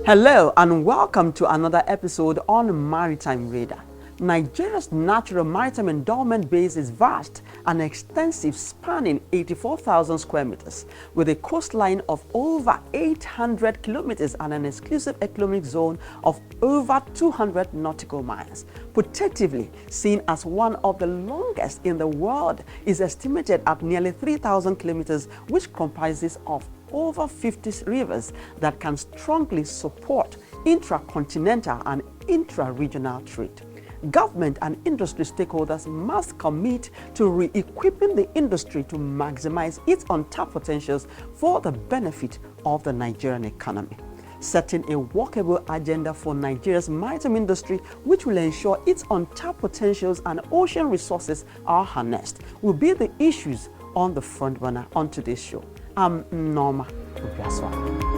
Hello and welcome to another episode on Maritime Radar. Nigeria's natural maritime endowment base is vast and extensive, spanning 84,000 square meters, with a coastline of over 800 kilometers and an exclusive economic zone of over 200 nautical miles. Protectively seen as one of the longest in the world, is estimated at nearly 3,000 kilometers, which comprises of over 50 rivers that can strongly support intracontinental and intra-regional trade. Government and industry stakeholders must commit to re-equipping the industry to maximize its untapped potentials for the benefit of the Nigerian economy. Setting a workable agenda for Nigeria's maritime industry, which will ensure its untapped potentials and ocean resources are harnessed, will be the issues on the front burner on today's show. I'm Nneoma, Obi-Asualo.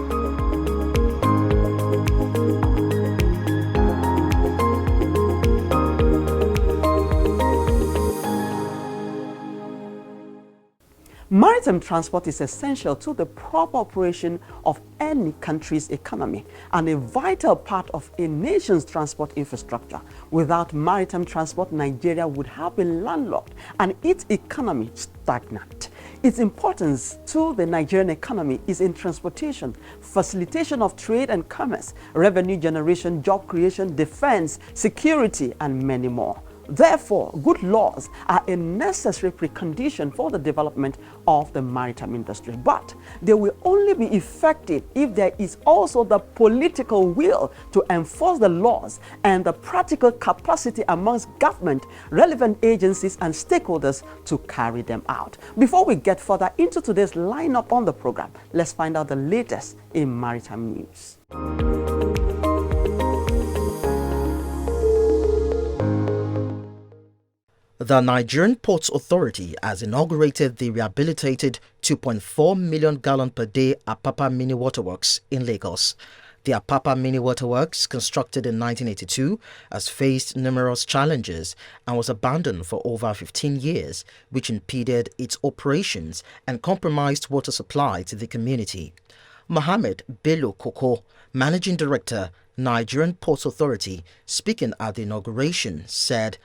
Maritime transport is essential to the proper operation of any country's economy and a vital part of a nation's transport infrastructure. Without maritime transport, Nigeria would have been landlocked and its economy stagnant. Its importance to the Nigerian economy is in transportation, facilitation of trade and commerce, revenue generation, job creation, defense, security, and many more. Therefore, good laws are a necessary precondition for the development of the maritime industry. But they will only be effective if there is also the political will to enforce the laws and the practical capacity amongst government, relevant agencies, and stakeholders to carry them out. Before we get further into today's lineup on the program, let's find out the latest in maritime news. The Nigerian Ports Authority has inaugurated the rehabilitated 2.4 million gallon per day Apapa Mini Waterworks in Lagos. The Apapa Mini Waterworks, constructed in 1982, has faced numerous challenges and was abandoned for over 15 years, which impeded its operations and compromised water supply to the community. Mohammed Bello Koko, Managing Director, Nigerian Ports Authority, speaking at the inauguration, said,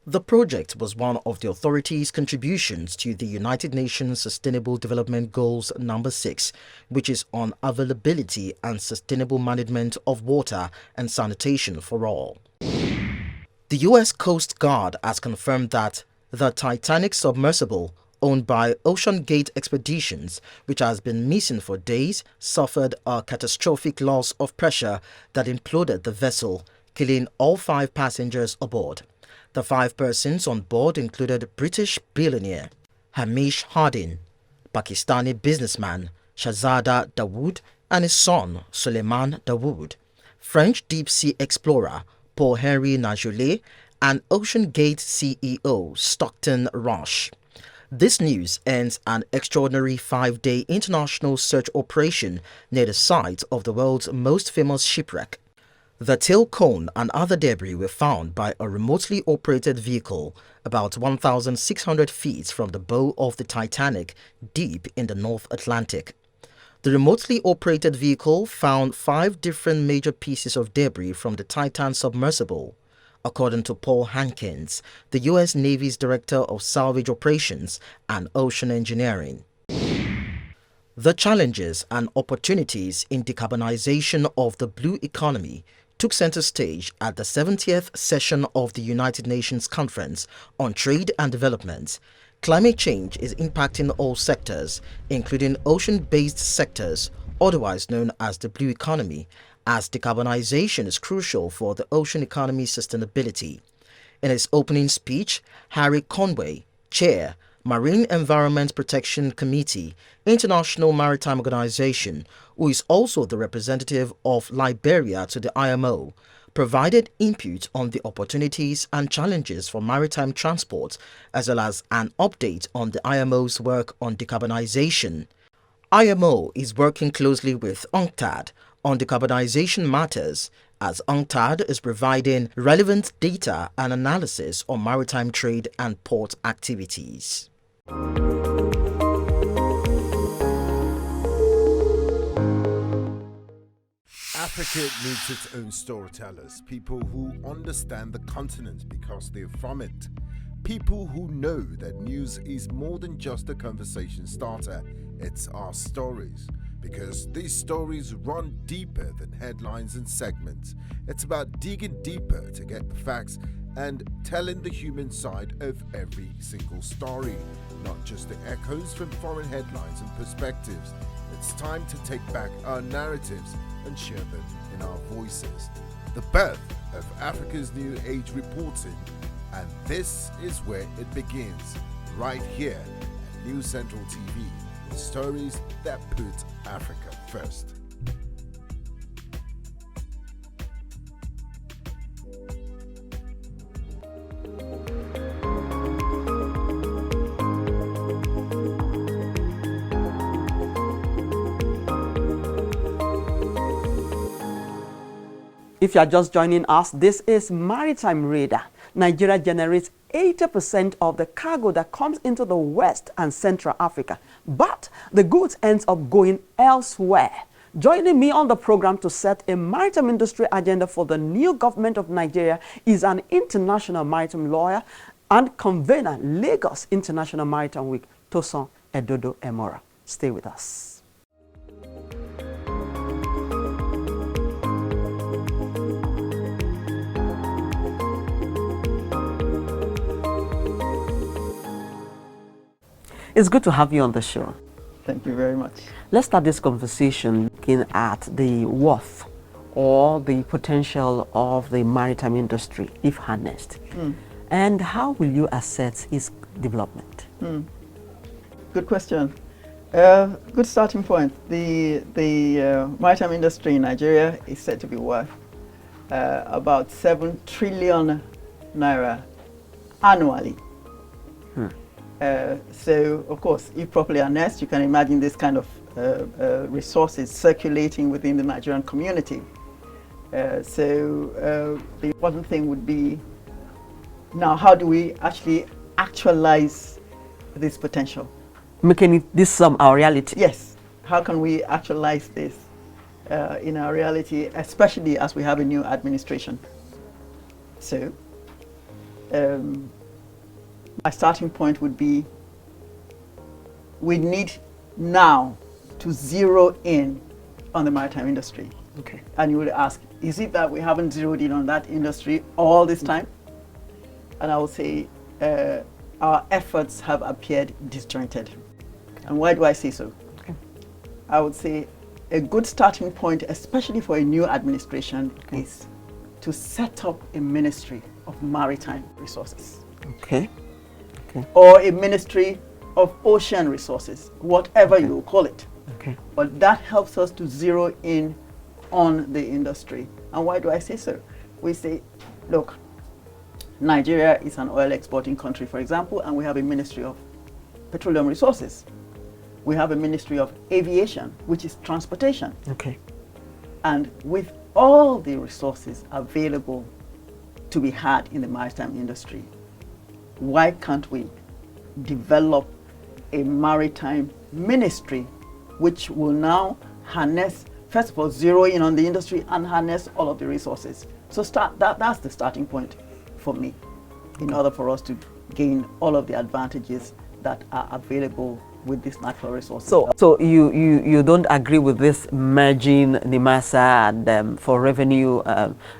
"The project was one of the authority's contributions to the United Nations Sustainable Development Goals number 6, which is on availability and sustainable management of water and sanitation for all." The U.S. Coast Guard has confirmed that the Titanic submersible, owned by Ocean Gate Expeditions, which has been missing for days, suffered a catastrophic loss of pressure that imploded the vessel, killing all 5 passengers aboard. The 5 persons on board included British billionaire Hamish Harding, Pakistani businessman Shahzada Dawood and his son Suleiman Dawood, French deep-sea explorer Paul-Henri Najolet, and Ocean Gate CEO Stockton Rush. This news ends an extraordinary 5-day international search operation near the site of the world's most famous shipwreck. The tail cone and other debris were found by a remotely operated vehicle about 1,600 feet from the bow of the Titanic, deep in the North Atlantic. The remotely operated vehicle found 5 different major pieces of debris from the Titan submersible, according to Paul Hankins, the U.S. Navy's Director of Salvage Operations and Ocean Engineering. The challenges and opportunities in decarbonization of the blue economy took center stage at the 70th session of the United Nations Conference on Trade and Development. Climate change is impacting all sectors, including ocean-based sectors, otherwise known as the blue economy, as decarbonization is crucial for the ocean economy's sustainability. In his opening speech, Harry Conway, Chair, Marine Environment Protection Committee, International Maritime Organization, who is also the representative of Liberia to the IMO, provided input on the opportunities and challenges for maritime transport, as well as an update on the IMO's work on decarbonization. IMO is working closely with UNCTAD on decarbonization matters, as UNCTAD is providing relevant data and analysis on maritime trade and port activities. Africa needs its own storytellers, people who understand the continent because they're from it. People who know that news is more than just a conversation starter, it's our stories. Because these stories run deeper than headlines and segments. It's about digging deeper to get the facts and telling the human side of every single story, not just the echoes from foreign headlines and perspectives. It's time to take back our narratives and share them in our voices. The birth of Africa's New Age reporting, and this is where it begins, right here at News Central TV, with stories that put Africa first. If you are just joining us, this is Maritime Radar. Nigeria generates 80% of the cargo that comes into the West and Central Africa, but the goods ends up going elsewhere. Joining me on the program to set a maritime industry agenda for the new government of Nigeria is an international maritime lawyer and convener, Lagos International Maritime Week, Tosin Edodo-Emore. Stay with us. It's good to have you on the show. Thank you very much. Let's start this conversation looking at the worth or the potential of the maritime industry if harnessed. And how will you assess its development? Good question. Good starting point. The maritime industry in Nigeria is said to be worth about 7 trillion naira annually. So, of course, if properly harnessed, you can imagine this kind of resources circulating within the Nigerian community. So the important thing would be, now, how do we actually actualize this potential? Making this our reality. Yes. How can we actualize this in our reality, especially as we have a new administration? So, my starting point would be, we need now to zero in on the maritime industry. Okay. And you would ask, is it that we haven't zeroed in on that industry all this time? And I will say, our efforts have appeared disjointed. And why do I say so? Okay. I would say a good starting point, especially for a new administration, is to set up a ministry of maritime resources. Okay. Or a ministry of ocean resources, whatever you call it. Okay. But that helps us to zero in on the industry. And why do I say so? We say, look, Nigeria is an oil exporting country, for example, and we have a ministry of petroleum resources. We have a ministry of aviation, which is transportation. Okay. And with all the resources available to be had in the maritime industry, why can't we develop a maritime ministry which will now harness, first of all, zero in on the industry and harness all of the resources? So that's the starting point for me, in order for us to gain all of the advantages that are available with this natural resources. So you don't agree with this merging NIMASA and for revenue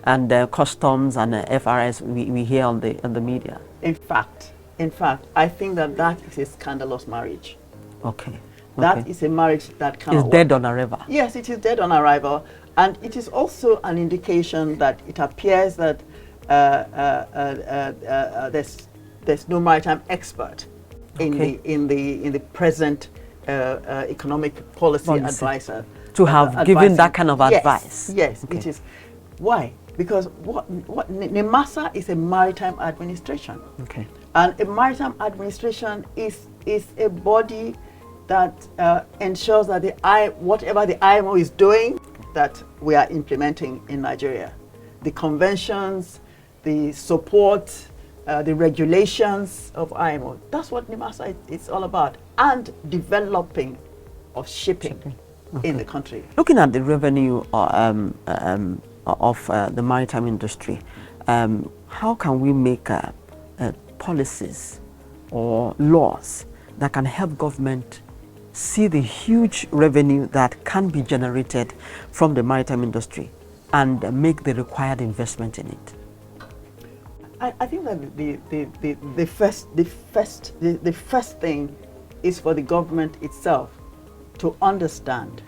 and customs and FRS we hear on the media? In fact, I think that is a scandalous marriage. Okay. That is a marriage that cannot It's dead on arrival. Yes, it is dead on arrival, and it is also an indication that it appears that there's no maritime expert in the present economic policy advisor to have given that kind of advice. Yes, it is. Why? Because what NIMASA is a maritime administration. Okay. And a maritime administration is a body that ensures that whatever the IMO is doing, that we are implementing in Nigeria. The conventions, the support, the regulations of IMO. That's what NIMASA is all about. And developing of shipping in the country. Looking at the revenue of the maritime industry, how can we make policies or laws that can help government see the huge revenue that can be generated from the maritime industry and make the required investment in it? I think that the first thing is for the government itself to understand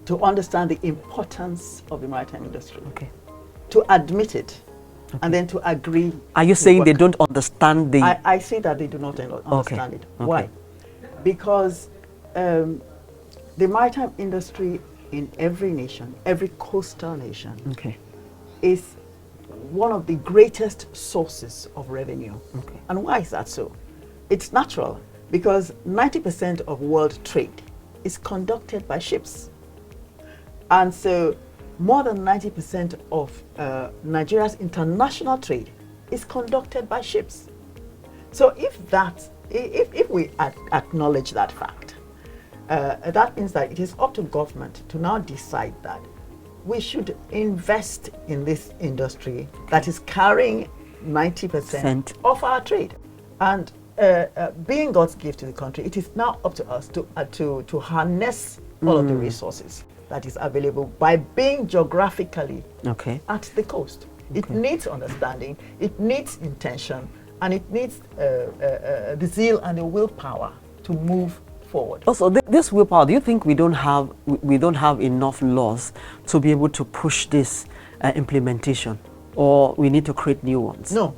the importance of the maritime industry, Okay. to admit it, and then to agree. Are you saying they don't understand the... I say that they do not understand it. Okay. Why? Because the maritime industry in every nation, every coastal nation, Okay. is one of the greatest sources of revenue. Okay. And why is that so? It's natural, because 90% of world trade is conducted by ships. And so more than 90% of Nigeria's international trade is conducted by ships. So if we acknowledge that fact, that means that it is up to government to now decide that we should invest in this industry that is carrying 90% of our trade. And being God's gift to the country, it is now up to us to harness all of the resources that is available by being geographically at the coast. It needs understanding, it needs intention, and it needs the zeal and the willpower to move forward. Also, this willpower, do you think we don't have enough laws to be able to push this implementation, or we need to create new ones? No,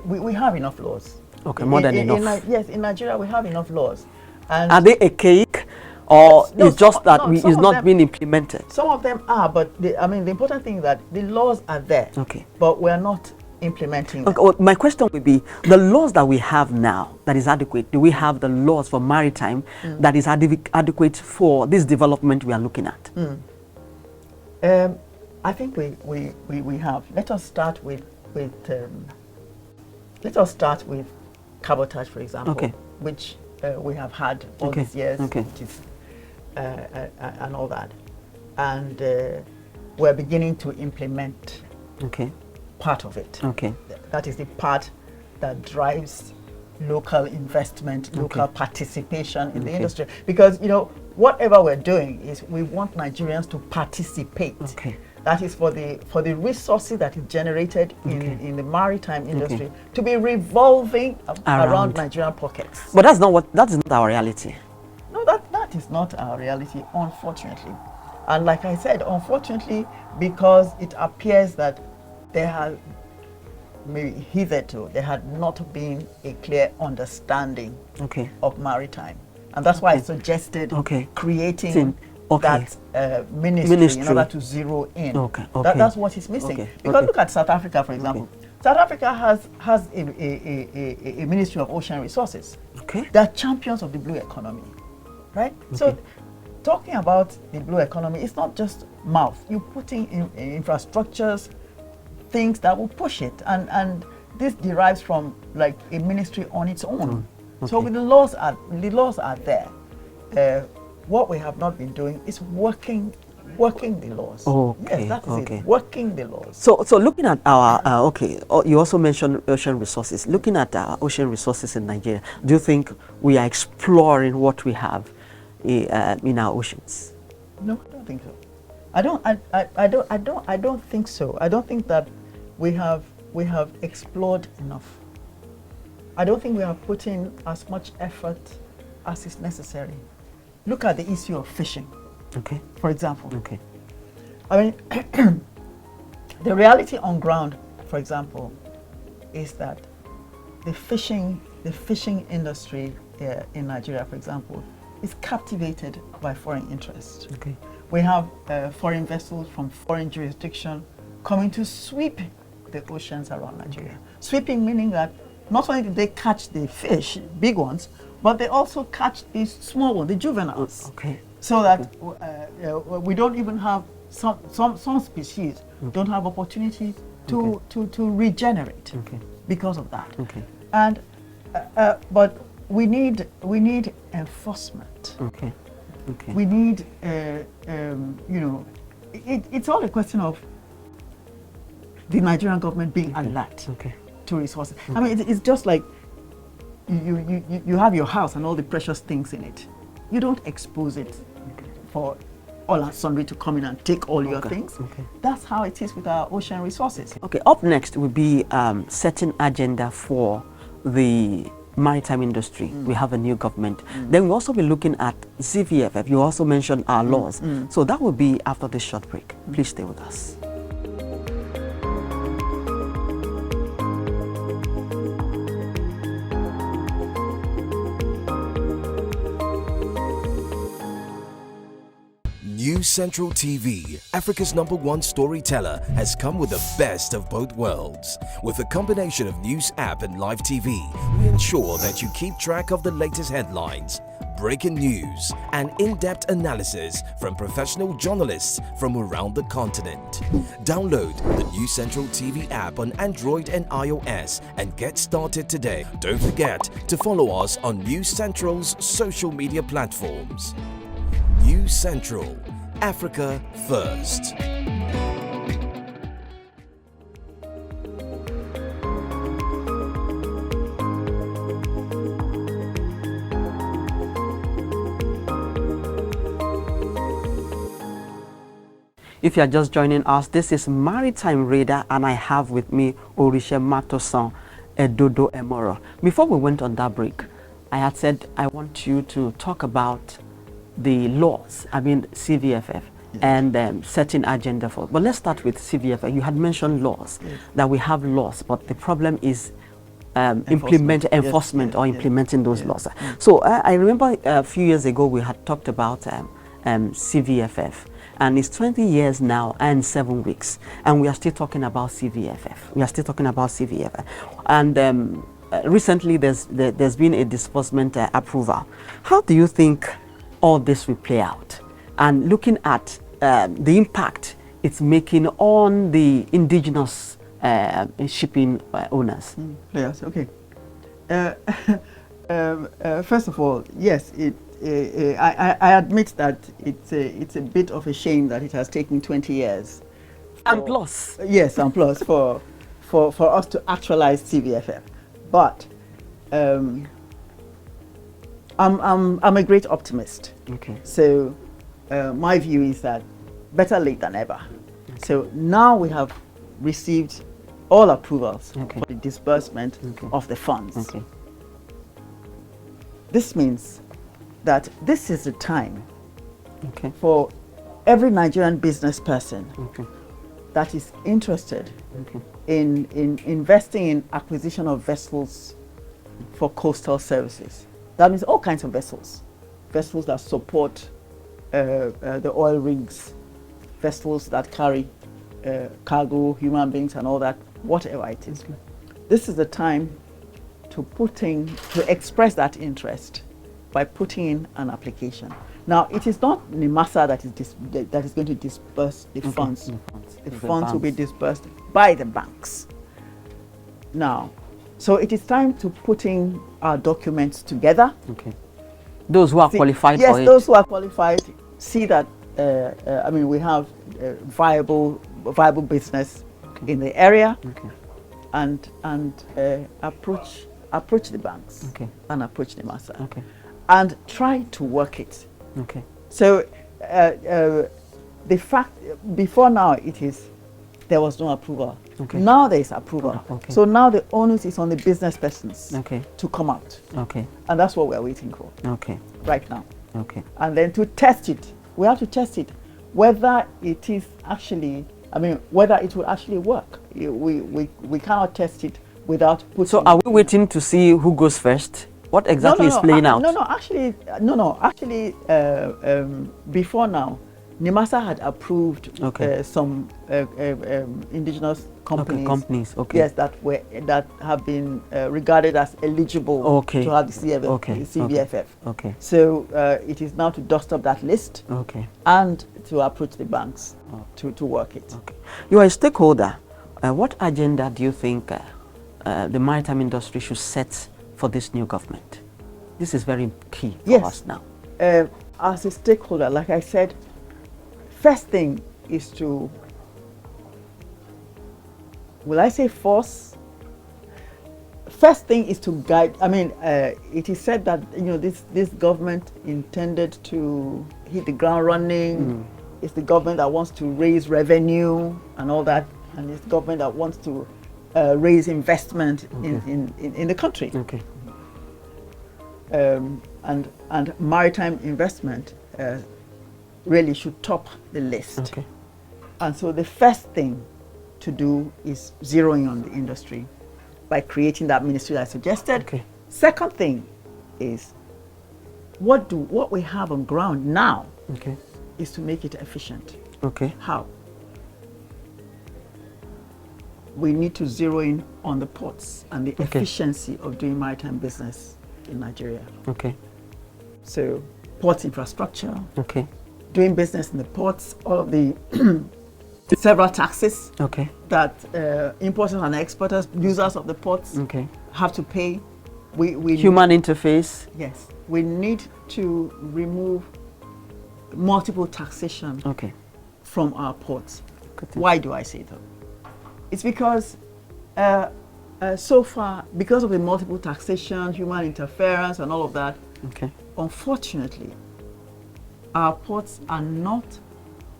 we have enough laws. Okay, more than enough. Yes, in Nigeria we have enough laws. And are they a cake, or no, it's just that it's not them, being implemented? Some of them are, but the important thing is that the laws are there. Okay. But we're not implementing them. Okay, well, my question would be, the laws that we have now that is adequate, do we have the laws for maritime that is adequate for this development we are looking at? I think we have. Let us start with cabotage, for example, which we have had all these years, which is, and all that, and we're beginning to implement part of it. That is the part that drives local investment, local participation in the industry. Because, you know, whatever we're doing is we want Nigerians to participate. That is for the resources that is generated in the maritime industry to be revolving around Nigerian pockets. But that's not our reality. No, that is not our reality, unfortunately. And like I said, unfortunately, because it appears that there has, maybe hitherto, there had not been a clear understanding of maritime. And that's why I suggested creating that ministry in order to zero in. That's what is missing. Because look at South Africa, for example. South Africa has a Ministry of Ocean Resources. They are champions of the blue economy, right? So talking about the blue economy, it's not just mouth. You put in infrastructures, things that will push it, and this derives from like a ministry on its own. So with the laws are there. What we have not been doing is working the laws. Yes, that is it. Working the laws. So looking at our you also mentioned ocean resources. Looking at our ocean resources in Nigeria, do you think we are exploring what we have in our oceans? No, I don't think so. I don't think so. I don't think that we have explored enough. I don't think we have put in as much effort as is necessary. Look at the issue of fishing, for example. I mean, the reality on ground, for example, is that the fishing industry in Nigeria, for example, is captivated by foreign interests. We have foreign vessels from foreign jurisdiction coming to sweep the oceans around Nigeria. Sweeping meaning that not only do they catch the fish, big ones, but they also catch these small ones, the juveniles. So that we don't even have some species don't have opportunity to regenerate because of that. And but we need enforcement. Okay. We need, it's all a question of the Nigerian government being alert to resources. I mean, it's just like you have your house and all the precious things in it. You don't expose it for all and sundry to come in and take all your things. That's how it is with our ocean resources. Okay, up next will be setting agenda for the maritime industry. We have a new government. Then we'll also be looking at CVFF. You also mentioned our laws. So that will be after this short break. Please stay with us. News Central TV, Africa's #1 storyteller, has come with the best of both worlds. With a combination of news app and live TV, we ensure that you keep track of the latest headlines, breaking news, and in-depth analysis from professional journalists from around the continent. Download the News Central TV app on Android and iOS and get started today. Don't forget to follow us on News Central's social media platforms. News Central, Africa first. If you are just joining us, this is Maritime Radar, and I have with me Oritsematosan, Edodo-Emore. Before we went on that break, I had said I want you to talk about the laws, I mean CVFF, and setting agenda for. But let's start with CVFF. You had mentioned laws, that we have laws, but the problem is enforcement or implementing those laws. So I remember a few years ago we had talked about CVFF, and it's 20 years now and 7 weeks, and we are still talking about CVFF. We are still talking about CVFF, and recently there's been a disbursement approval. How do you think all this will play out, and looking at the impact it's making on the indigenous shipping owners? Players, okay. First of all, yes, I admit that it's a bit of a shame that it has taken 20 years. And plus. Yes, and plus for us to actualize CVFF. But I'm a great optimist. Okay. So my view is that better late than ever. Okay. So now we have received all approvals for the disbursement of the funds. Okay. This means that this is the time for every Nigerian business person that is interested in investing in acquisition of vessels for coastal services. That means all kinds of vessels that support the oil rigs, vessels that carry cargo, human beings and all that, whatever it is. This is the time to express that interest by putting in an application. Now, it is not Nneoma that is going to disburse the funds. The funds will be disbursed by the banks. Now, so it is time to put in our documents together. Okay. Those who are qualified for it. Yes, those who are qualified see that I mean we have viable business in the area, and approach the banks and approach the master and try to work it. Okay. So the fact before now there was no approval. Okay. Now there is approval. Okay. So now the onus is on the business persons to come out. Okay. And that's what we are waiting for. Okay. Right now. Okay. And then to test it, we have to test it whether it is actually, whether it will actually work. We cannot test it without putting. So are we waiting to see who goes first? What exactly is playing out? Actually, before now, Nneoma had approved some companies. indigenous companies. Okay. Yes, that have been regarded as eligible to have the CVFF. Okay. So it is now to dust up that list. Okay. And to approach the banks to work it. Okay. You are a stakeholder. What agenda do you think the maritime industry should set for this new government? This is very key for us now. as a stakeholder, like I said, first thing is to, will I say force? First thing is to guide. I mean, it is said that this government intended to hit the ground running. It's the government that wants to raise revenue and all that, and it's the government that wants to raise investment in the country. Okay. And maritime investment really should top the list. Okay. And so the first thing to do is zeroing on the industry by creating that ministry that I suggested. Okay. Second thing is what we have on ground now Okay. is to make it efficient. Okay. How? We need to zero in on the ports and the efficiency of doing maritime business in Nigeria. Okay. So port infrastructure, Okay. doing business in the ports, all of the several taxes Okay. that importers and exporters, users of the ports, Okay. have to pay. We Human interface. Yes, we need to remove multiple taxation Okay. from our ports. Good. Why do I say that? It's because so far, because of the multiple taxation, human interference, and all of that, Okay. unfortunately, our ports are not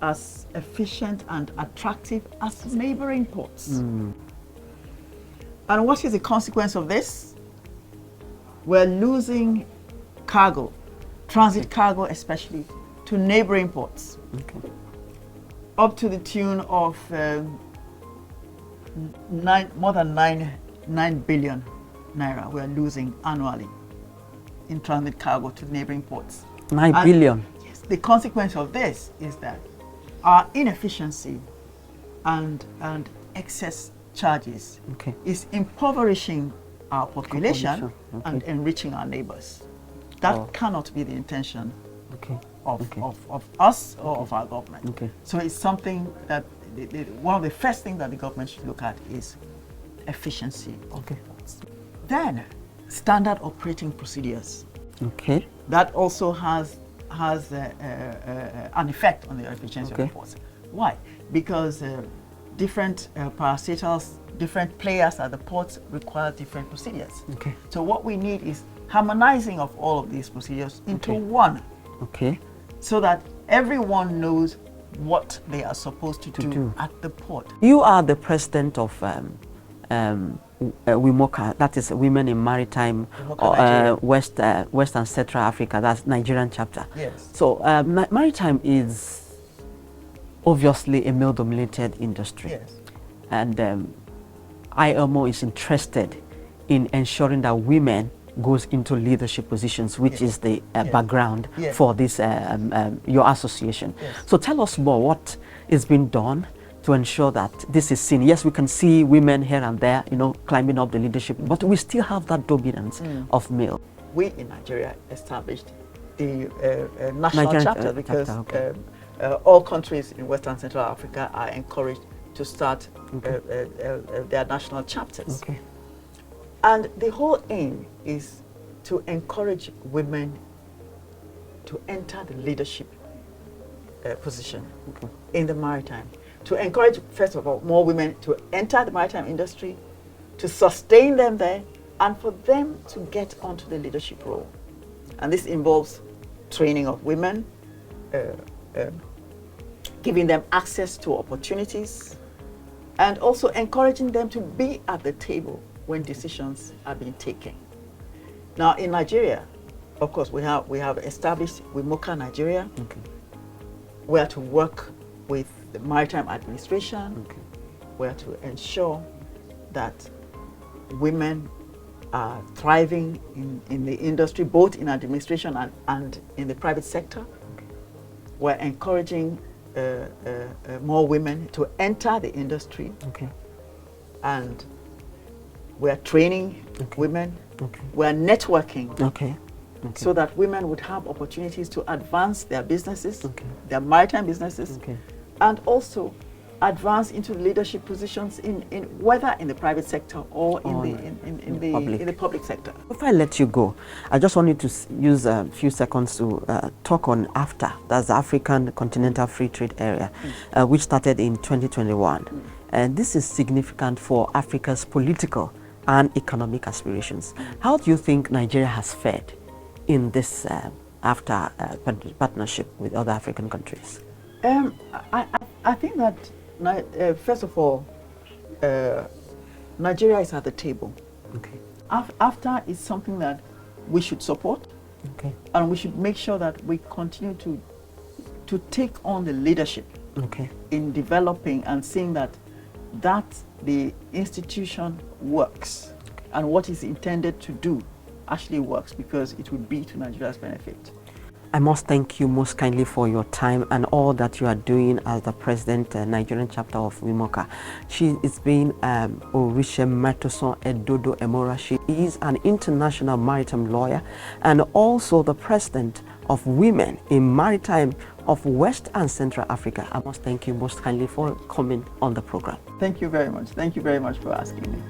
as efficient and attractive as neighboring ports. And what is the consequence of this? We're losing cargo, transit cargo especially, to neighboring ports, Okay. up to the tune of more than 9 billion naira we're losing annually in transit cargo to neighboring ports. 9 And billion. Yes, the consequence of this is that our inefficiency and excess charges Okay. is impoverishing our population Population, okay. and enriching our neighbors. That Oh. cannot be the intention Okay. of, Okay. of us or of our government. Okay. So it's something that one of the first things that the government should look at is efficiency of Okay. ports. Then standard operating procedures. Okay. That also has an effect on the efficiency of Okay. the ports. Why? Because different parastatals, different players at the ports require different procedures. Okay. So what we need is harmonizing of all of these procedures into Okay. one, Okay. so that everyone knows what they are supposed to do at the port. You are the president of WIMOCA, that is Women in Maritime, WIMOCA Nigeria. West and Central Africa, that's Nigerian chapter. Yes. So maritime is obviously a male-dominated industry. Yes. And IMO is interested in ensuring that women goes into leadership positions, which is the background for this your association. Yes. So tell us more, what is being done to ensure that this is seen? Yes, we can see women here and there, climbing up the leadership, but we still have that dominance of male. We in Nigeria established the national Nigerian chapter because chapter, all countries in West and Central Africa are encouraged to start their national chapters. Okay. And the whole aim is to encourage women to enter the leadership position in the maritime. To encourage, first of all, more women to enter the maritime industry, to sustain them there, and for them to get onto the leadership role. And this involves training of women, giving them access to opportunities, and also encouraging them to be at the table when decisions are being taken. Now in Nigeria, of course, we have established WIMOCA Nigeria. Okay. We are to work with the Maritime Administration. Okay. We are to ensure that women are thriving in the industry, both in administration and in the private sector. Okay. We're encouraging more women to enter the industry. Okay. And we're training women. Okay. We're networking. Okay. Okay. So that women would have opportunities to advance their businesses, Okay. their maritime businesses, Okay. and also advance into leadership positions in whether in the private sector or in the public sector. Before I let you go, I just want you to use a few seconds to talk on AFTA, that's the African Continental Free Trade Area, which started in 2021. And this is significant for Africa's political and economic aspirations. How do you think Nigeria has fared in this AFTA partnership with other African countries? I think that first of all, Nigeria is at the table. Okay. AFTA is something that we should support, Okay. and we should make sure that we continue to take on the leadership Okay. in developing and seeing that the institution works and what is intended to do actually works, because it would be to Nigeria's benefit. I must thank you most kindly for your time and all that you are doing as the president, Nigerian chapter of WIMOCA. It's been Oritsematosan Edodo-Emore. She is an international maritime lawyer and also the president of Women in Maritime of West and Central Africa. I must thank you most kindly for coming on the program. Thank you very much. Thank you very much for asking me.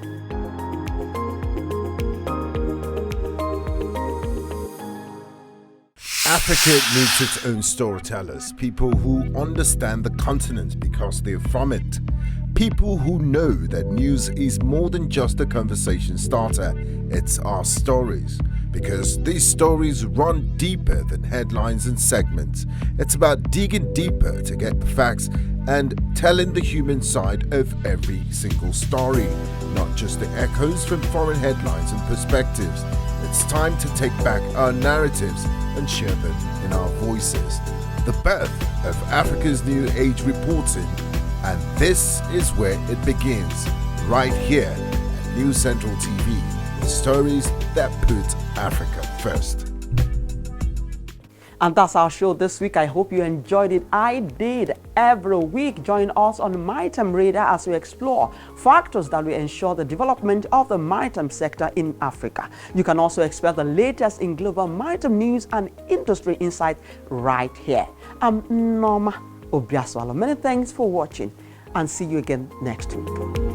Africa needs its own storytellers, people who understand the continent because they're from it. People who know that news is more than just a conversation starter, it's our stories. Because these stories run deeper than headlines and segments. It's about digging deeper to get the facts and telling the human side of every single story, not just the echoes from foreign headlines and perspectives. It's time to take back our narratives and share them in our voices. The birth of Africa's New Age reporting, and this is where it begins, right here at News Central TV, with stories that put Africa first. And that's our show this week. I hope you enjoyed it. I did. Every week, join us on Maritime Radar as we explore factors that will ensure the development of the maritime sector in Africa. You can also expect the latest in global maritime news and industry insight right here. I'm Nneoma Obi-Asualo. Many thanks for watching and see you again next week.